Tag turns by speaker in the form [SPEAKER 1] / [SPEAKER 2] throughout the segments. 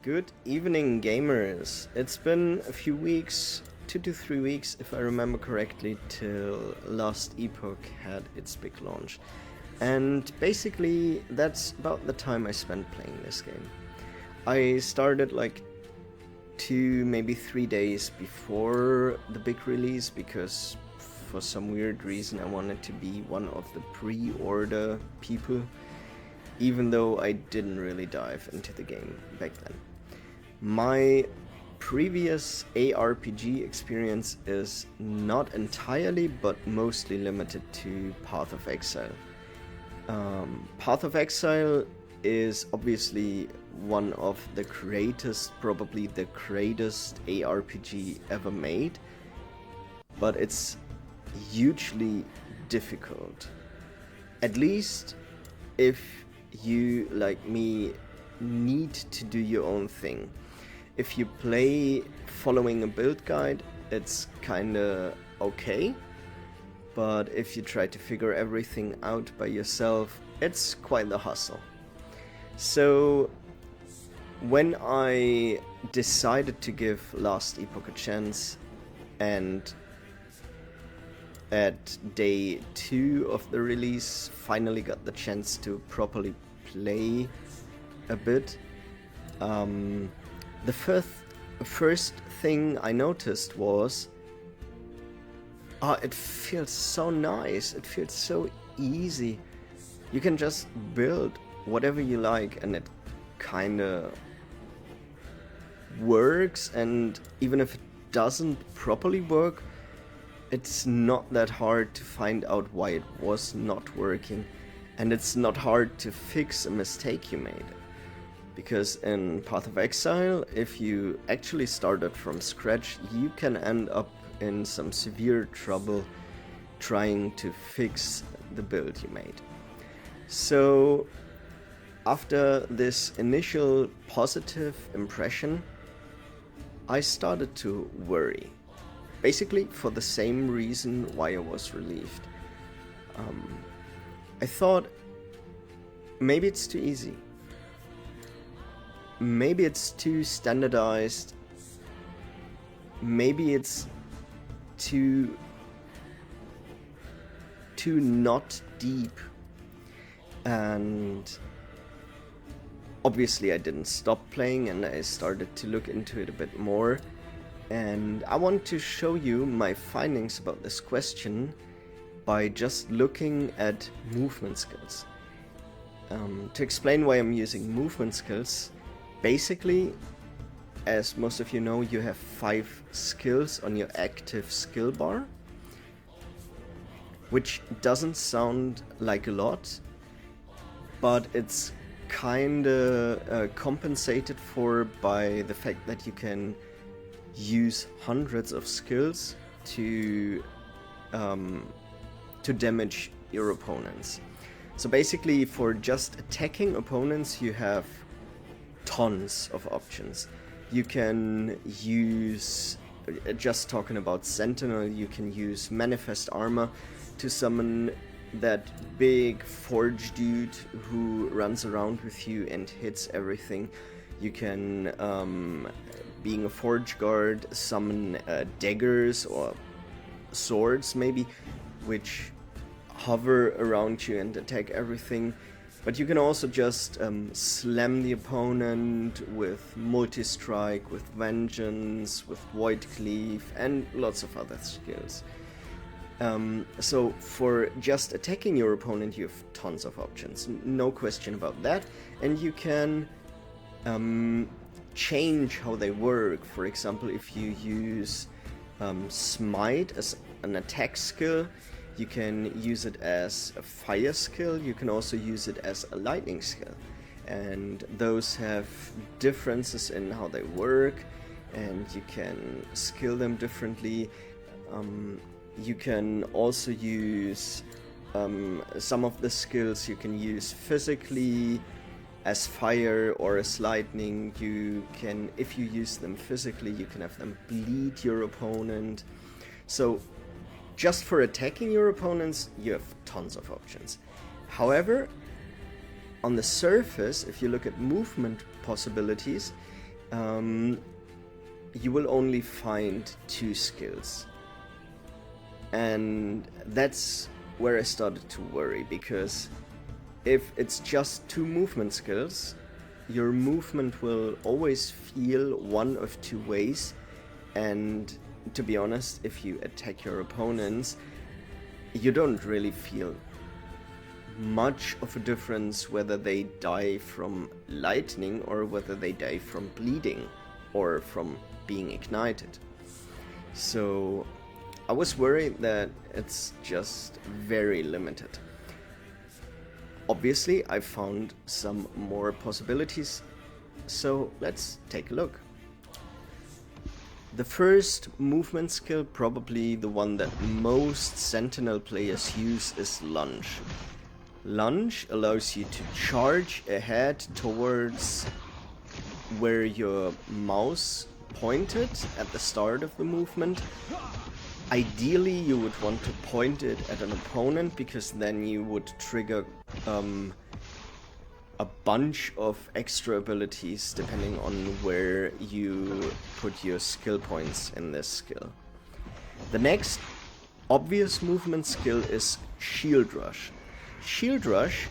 [SPEAKER 1] Good evening, gamers. It's been a few weeks, 2 to 3 weeks, if I remember correctly, till Last Epoch had its big launch. And basically, that's about the time I spent playing this game. I started like 2, maybe 3 days before the big release because for some weird reason I wanted to be one of the pre-order people, even though I didn't really dive into the game back then. My previous ARPG experience is not entirely but mostly limited to Path of Exile. Path of Exile is obviously one of the greatest, probably the greatest ARPG ever made, but it's hugely difficult. At least if you, like me, need to do your own thing. If you play following a build guide, it's kinda okay, but if you try to figure everything out by yourself, it's quite the hustle. So when I decided to give Last Epoch a chance, and at day 2 of the release finally got the chance to properly play a bit, the first thing I noticed was, it feels so nice, it feels so easy. You can just build whatever you like and it kinda works, and even if it doesn't properly work, it's not that hard to find out why it was not working, and it's not hard to fix a mistake you made. Because in Path of Exile, if you actually started from scratch, you can end up in some severe trouble trying to fix the build you made. So after this initial positive impression, I started to worry. Basically for the same reason why I was relieved. I thought, maybe it's too easy. Maybe it's too standardized. Maybe it's too not deep. And obviously I didn't stop playing and I started to look into it a bit more. And I want to show you my findings about this question by just looking at movement skills. To explain why I'm using movement skills, basically, as most of you know, you have 5 skills on your active skill bar, which doesn't sound like a lot, but it's kinda compensated for by the fact that you can use hundreds of skills to damage your opponents. So basically, for just attacking opponents, you have tons of options. You can use, just talking about Sentinel, you can use Manifest Armor to summon that big forge dude who runs around with you and hits everything. You can, being a forge guard, summon daggers or swords maybe, which hover around you and attack everything. But you can also just slam the opponent with multi-strike, with vengeance, with void cleave, and lots of other skills. So for just attacking your opponent, you have tons of options, no question about that. And you can change how they work. For example, if you use Smite as an attack skill, you can use it as a fire skill, you can also use it as a lightning skill. And those have differences in how they work, and you can skill them differently. You can also use some of the skills you can use physically as fire or as lightning. You can, if you use them physically, you can have them bleed your opponent. So just for attacking your opponents, you have tons of options. However, on the surface, if you look at movement possibilities, you will only find 2 skills. And that's where I started to worry, because if it's just 2 movement skills, your movement will always feel one of 2 ways. And to be honest, if you attack your opponents, you don't really feel much of a difference whether they die from lightning or whether they die from bleeding or from being ignited. So I was worried that it's just very limited. Obviously, I found some more possibilities, so let's take a look. The first movement skill, probably the one that most Sentinel players use, is Lunge. Lunge allows you to charge ahead towards where your mouse pointed at the start of the movement. Ideally, you would want to point it at an opponent, because then you would trigger a bunch of extra abilities depending on where you put your skill points in this skill. The next obvious movement skill is Shield Rush. Shield Rush,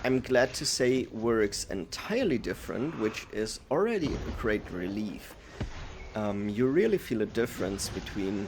[SPEAKER 1] I'm glad to say, works entirely different, which is already a great relief. You really feel a difference between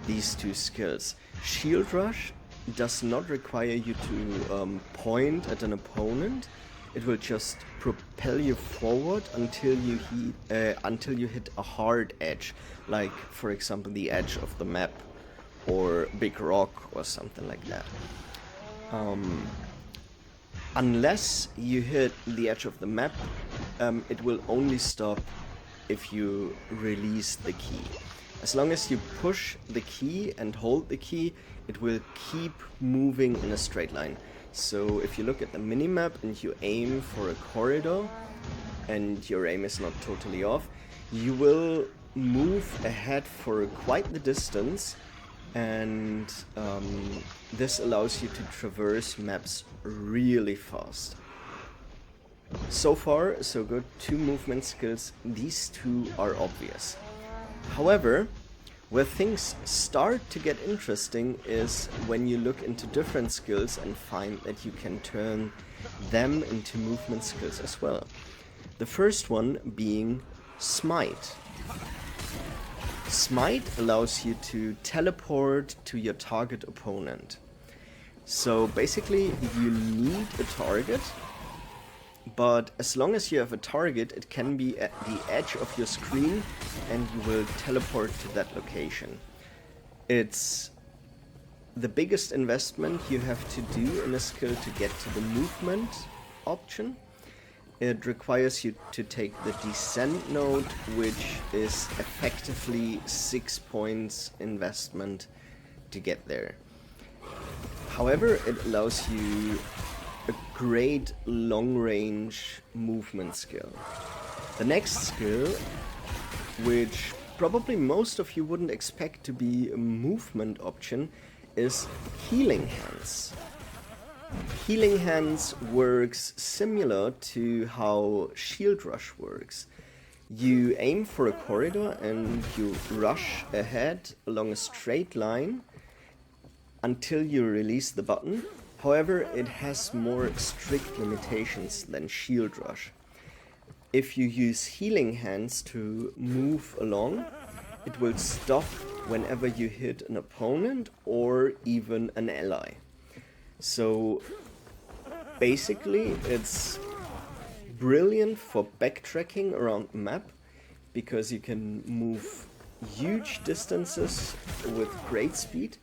[SPEAKER 1] these 2 skills. Shield Rush does not require you to point at an opponent. It will just propel you forward until you hit a hard edge, like for example the edge of the map or big rock or something like that. Unless you hit the edge of the map, it will only stop if you release the key. As long as you push the key and hold the key, it will keep moving in a straight line. So if you look at the minimap and you aim for a corridor, and your aim is not totally off, you will move ahead for quite the distance, and this allows you to traverse maps really fast. So far, so good. 2 movement skills, these 2 are obvious. However, where things start to get interesting is when you look into different skills and find that you can turn them into movement skills as well. The first one being Smite. Smite allows you to teleport to your target opponent. So basically you need a target, but as long as you have a target, it can be at the edge of your screen and you will teleport to that location. It's the biggest investment you have to do in a skill to get to the movement option. It requires you to take the descent node, which is effectively 6 points investment to get there. However, it allows you a great long-range movement skill. The next skill, which probably most of you wouldn't expect to be a movement option, is Healing Hands. Healing Hands works similar to how Shield Rush works. You aim for a corridor and you rush ahead along a straight line until you release the button. However, it has more strict limitations than Shield Rush. If you use Healing Hands to move along, it will stop whenever you hit an opponent or even an ally. So basically it's brilliant for backtracking around the map, because you can move huge distances with great speed.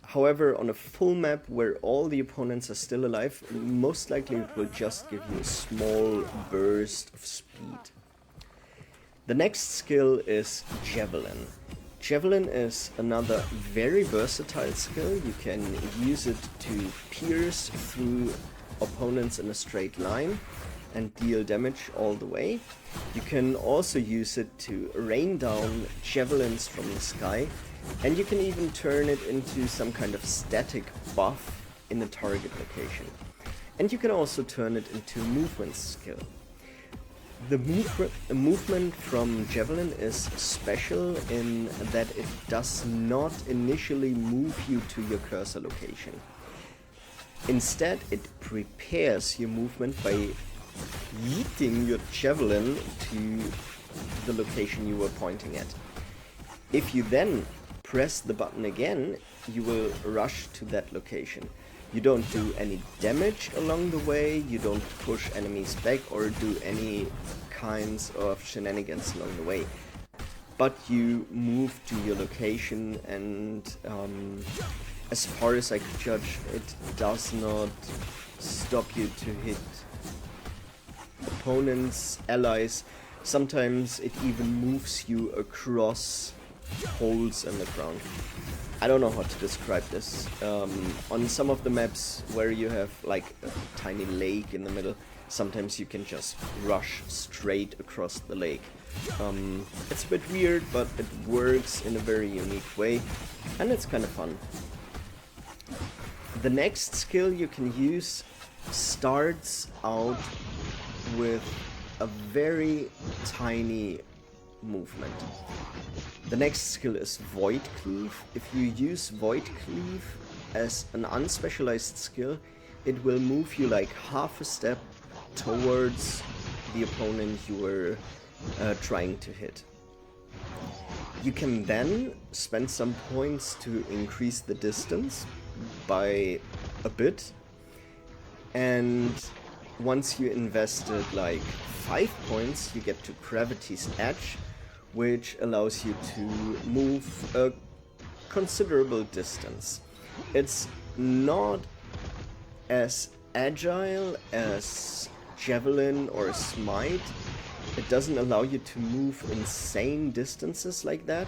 [SPEAKER 1] However, on a full map where all the opponents are still alive, most likely it will just give you a small burst of speed. The next skill is Javelin. Javelin is another very versatile skill. You can use it to pierce through opponents in a straight line and deal damage all the way. You can also use it to rain down javelins from the sky, and you can even turn it into some kind of static buff in a target location. And you can also turn it into a movement skill. The movement from Javelin is special in that it does not initially move you to your cursor location. Instead, it prepares your movement by yeeting your Javelin to the location you were pointing at. If you then press the button again, you will rush to that location. You don't do any damage along the way, you don't push enemies back or do any kinds of shenanigans along the way. But you move to your location, and as far as I could judge, it does not stop you to hit opponents, allies. Sometimes it even moves you across holes in the ground. I don't know how to describe this. On some of the maps where you have like a tiny lake in the middle, sometimes you can just rush straight across the lake. It's a bit weird, but it works in a very unique way, and it's kind of fun. The next skill you can use starts out with a very tiny movement. The next skill is Void Cleave. If you use Void Cleave as an unspecialized skill, it will move you like half a step towards the opponent you were trying to hit. You can then spend some points to increase the distance by a bit, and once you invested like 5 points, you get to Gravity's Edge, which allows you to move a considerable distance. It's not as agile as Javelin or Smite. It doesn't allow you to move insane distances like that,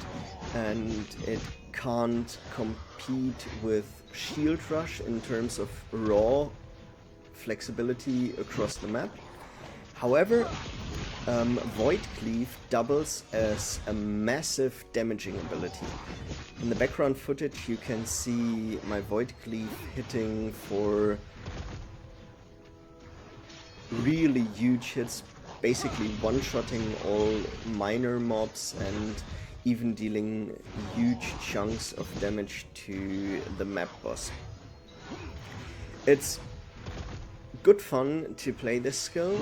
[SPEAKER 1] and it can't compete with Shield Rush in terms of raw flexibility across the map. However, Void Cleave doubles as a massive damaging ability. In the background footage you can see my Void Cleave hitting for really huge hits, basically one-shotting all minor mobs and even dealing huge chunks of damage to the map boss. It's good fun to play this skill.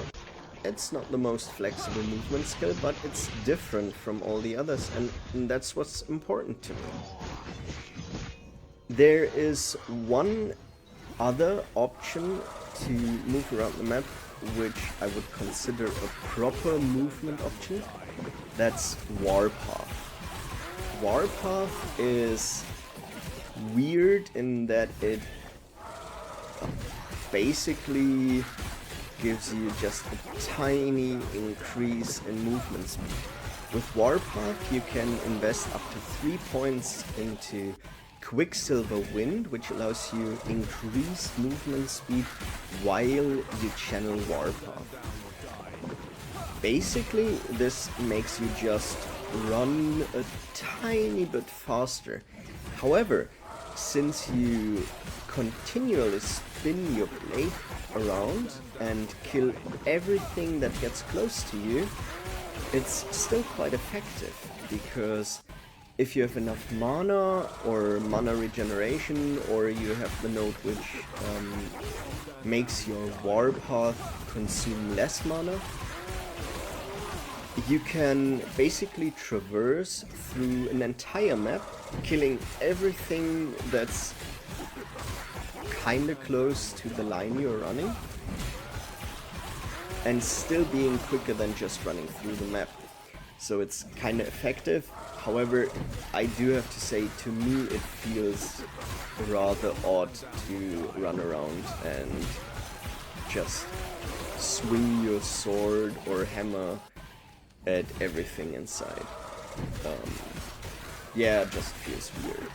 [SPEAKER 1] It's not the most flexible movement skill, but it's different from all the others, and that's what's important to me. There is one other option to move around the map which I would consider a proper movement option. That's Warpath. Warpath is weird in that it basically gives you just a tiny increase in movement speed. With Warpath you can invest up to 3 points into Quicksilver Wind, which allows you increased movement speed while you channel Warpath. Basically this makes you just run a tiny bit faster. However, since you continually spin your blade around and kill everything that gets close to you, it's still quite effective, because if you have enough mana or mana regeneration, or you have the node which makes your Warpath consume less mana, you can basically traverse through an entire map, killing everything that's kinda close to the line you're running, and still being quicker than just running through the map. So it's kinda effective. However, I do have to say, to me it feels rather odd to run around and just swing your sword or hammer at everything inside. Yeah, it just feels weird.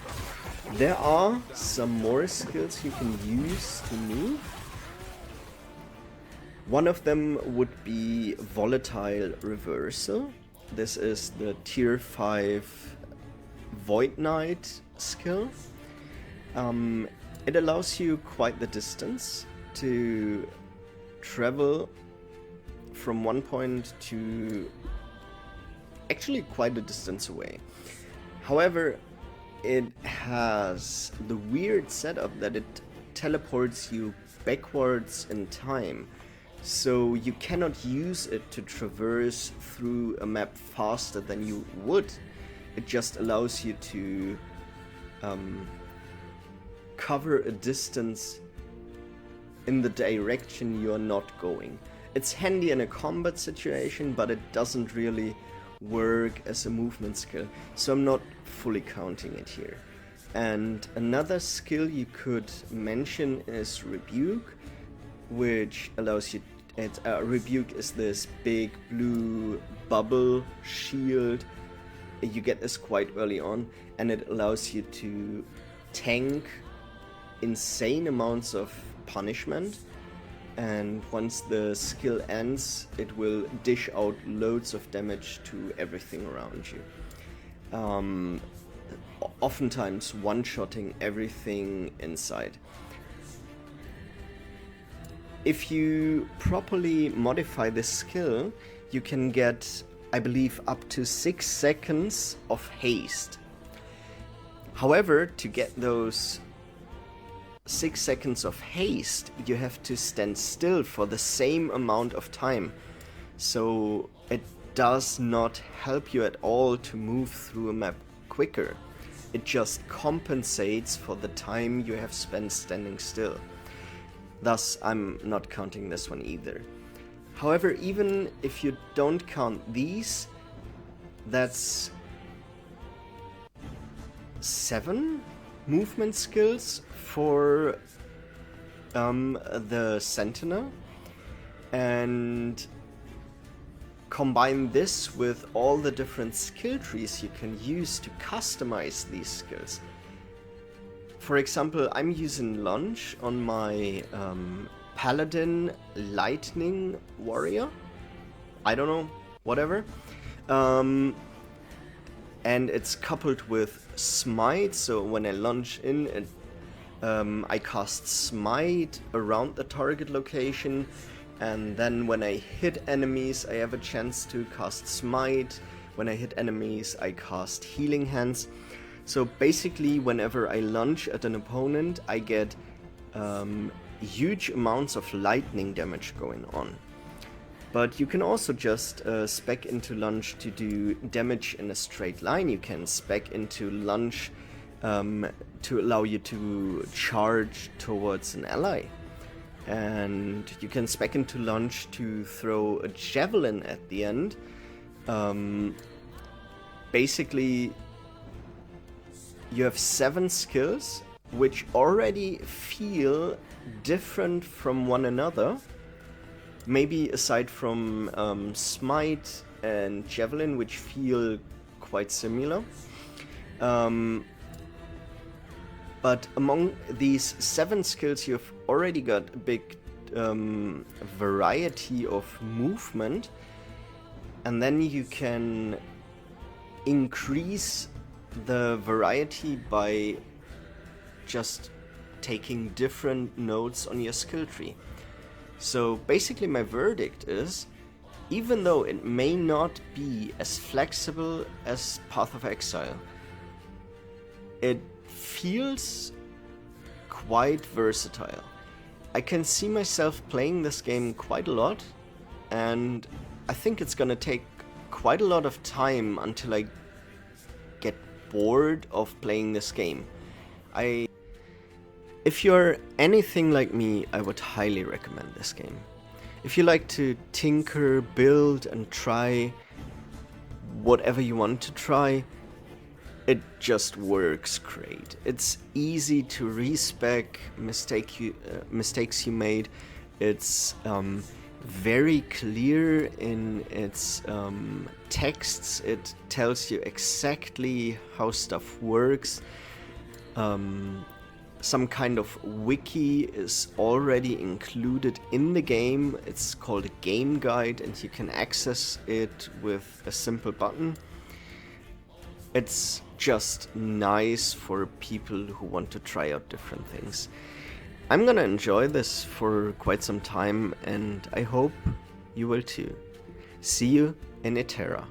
[SPEAKER 1] There are some more skills you can use to move. One of them would be Volatile Reversal. This is the tier 5 Void Knight skill. It allows you quite the distance to travel from one point to actually quite a distance away. However, it has the weird setup that it teleports you backwards in time. So you cannot use it to traverse through a map faster than you would. It just allows you to cover a distance in the direction you're not going. It's handy in a combat situation, but it doesn't really work as a movement skill, so I'm not fully counting it here. And another skill you could mention is Rebuke, which allows you... Rebuke is this big blue bubble shield. You get this quite early on, and it allows you to tank insane amounts of punishment, and once the skill ends, it will dish out loads of damage to everything around you. Oftentimes one-shotting everything inside. If you properly modify this skill, you can get, I believe, up to 6 seconds of haste. However, to get those 6 seconds of haste, you have to stand still for the same amount of time. So it does not help you at all to move through a map quicker. It just compensates for the time you have spent standing still. Thus, I'm not counting this one either. However, even if you don't count these, that's 7 movement skills for the Sentinel, and combine this with all the different skill trees you can use to customize these skills. For example, I'm using Lunge on my Paladin Lightning Warrior. I don't know, whatever. And it's coupled with Smite, so when I lunge in, I cast Smite around the target location, and then when I hit enemies, I have a chance to cast Smite. When I hit enemies, I cast Healing Hands. So basically, whenever I lunge at an opponent, I get huge amounts of lightning damage going on. But you can also just spec into lunge to do damage in a straight line. You can spec into lunge to allow you to charge towards an ally. And you can spec into lunge to throw a javelin at the end. Basically, you have 7 skills which already feel different from one another. Maybe aside from Smite and Javelin, which feel quite similar. But among these 7 skills, you've already got a big variety of movement. And then you can increase the variety by just taking different nodes on your skill tree. So basically my verdict is, even though it may not be as flexible as Path of Exile, it feels quite versatile. I can see myself playing this game quite a lot, and I think it's gonna take quite a lot of time until I get bored of playing this game. If you're anything like me, I would highly recommend this game. If you like to tinker, build, and try whatever you want to try, it just works great. It's easy to respec mistakes you made. It's very clear in its texts. It tells you exactly how stuff works. Some kind of wiki is already included in the game. It's called a game guide, and you can access it with a simple button. It's just nice for people who want to try out different things. I'm gonna enjoy this for quite some time, and I hope you will too. See you in Etera.